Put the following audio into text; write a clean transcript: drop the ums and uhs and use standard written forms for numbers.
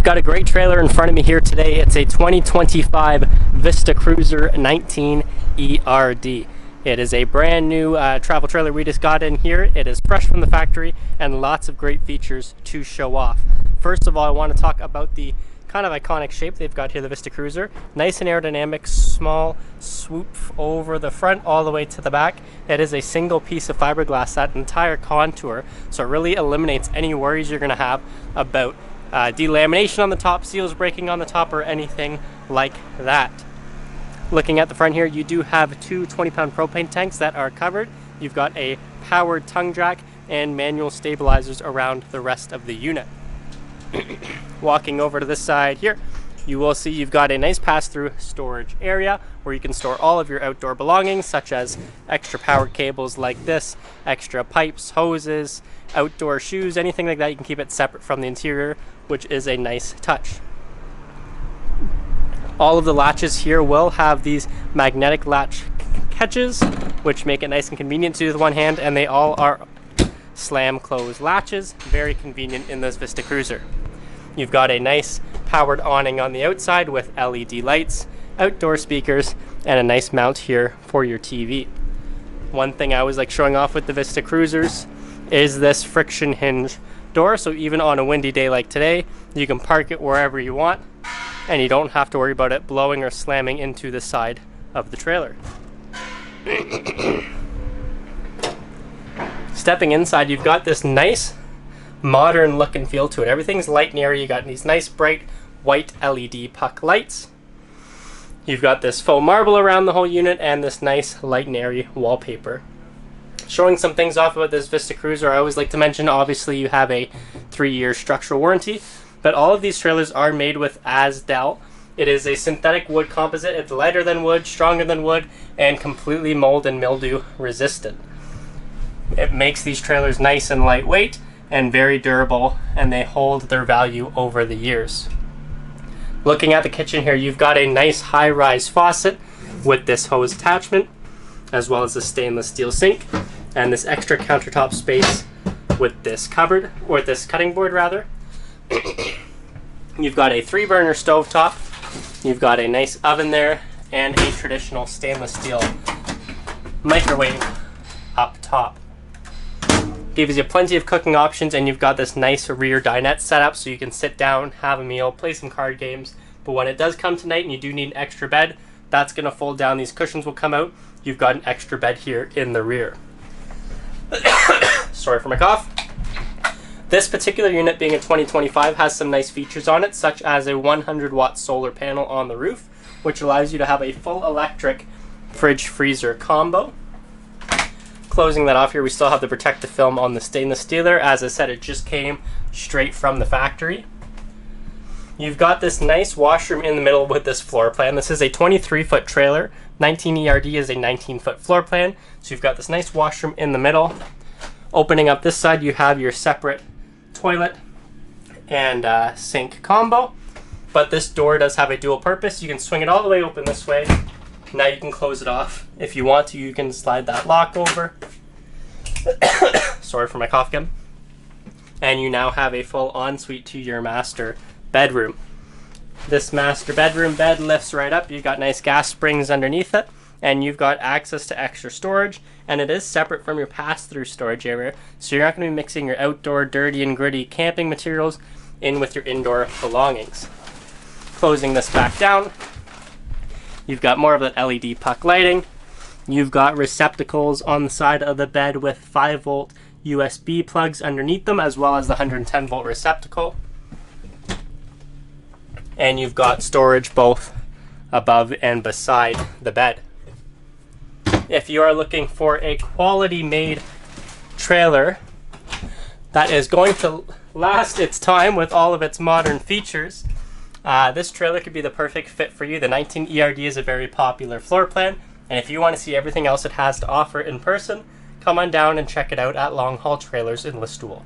Got a great trailer in front of me here today. It's a 2025 Vista Cruiser 19 ERD. It is a brand new travel trailer we just got in here. It is fresh from the factory and lots of great features to show off. First of all, I want to talk about the kind of iconic shape they've got here, the Vista Cruiser. Nice and aerodynamic, small swoop over the front all the way to the back. It is a single piece of fiberglass, that entire contour, so it really eliminates any worries you're going to have about delamination on the top, seals breaking on the top, or anything like that. Looking at the front here, you do have two 20-pound propane tanks that are covered. You've got a powered tongue jack and manual stabilizers around the rest of the unit. Walking over to this side here, you will see you've got a nice pass-through storage area where you can store all of your outdoor belongings, such as extra power cables like this, extra pipes, hoses, outdoor shoes, anything like that. You can keep it separate from the interior, which is a nice touch. All of the latches here will have these magnetic latch catches, which make it nice and convenient to use with one hand, and they all are slam close latches, very convenient in this Vista Cruiser. You've got a nice powered awning on the outside with LED lights, outdoor speakers, and a nice mount here for your TV. One thing I always like showing off with the Vista Cruisers is this friction hinge door, so even on a windy day like today, you can park it wherever you want, and you don't have to worry about it blowing or slamming into the side of the trailer. Stepping inside, you've got this nice modern look and feel to it. Everything's light and airy. You got these nice bright white LED puck lights. You've got this faux marble around the whole unit and this nice light and airy wallpaper. Showing some things off about this Vista Cruiser, I always like to mention, obviously you have a 3-year structural warranty, but all of these trailers are made with Azdel. It is a synthetic wood composite. It's lighter than wood, stronger than wood, and completely mold and mildew resistant. It makes these trailers nice and lightweight and very durable, and they hold their value over the years. Looking at the kitchen here, you've got a nice high-rise faucet with this hose attachment, as well as a stainless steel sink, and this extra countertop space with this cupboard, or this cutting board rather. You've got a 3-burner stovetop, you've got a nice oven there, and a traditional stainless steel microwave up top. Gives you plenty of cooking options, and you've got this nice rear dinette setup so you can sit down, have a meal, play some card games. But when it does come to night and you do need an extra bed, that's going to fold down. These cushions will come out. You've got an extra bed here in the rear. Sorry for my cough. This particular unit, being a 2025, has some nice features on it, such as a 100-watt solar panel on the roof, which allows you to have a full electric fridge-freezer combo. Closing that off here, we still have the protective film on the stainless steel there. As I said, it just came straight from the factory. You've got this nice washroom in the middle with this floor plan. This is a 23-foot trailer. 19 ERD is a 19-foot floor plan. So you've got this nice washroom in the middle. Opening up this side, you have your separate toilet and sink combo. But this door does have a dual purpose. You can swing it all the way open this way. Now you can close it off. If you want to, you can slide that lock over. Sorry for my cough again. And you now have a full ensuite to your master bedroom. This master bedroom bed lifts right up. You've got nice gas springs underneath it, and you've got access to extra storage, and it is separate from your pass-through storage area, so you're not going to be mixing your outdoor dirty and gritty camping materials in with your indoor belongings. Closing this back down, you've got more of that LED puck lighting. You've got receptacles on the side of the bed with 5-volt USB plugs underneath them, as well as the 110-volt receptacle. And you've got storage both above and beside the bed. If you are looking for a quality-made trailer that is going to last its time with all of its modern features, this trailer could be the perfect fit for you. The 19 ERD is a very popular floor plan, and if you want to see everything else it has to offer in person, come on down and check it out at Long Haul Trailers in Listowel.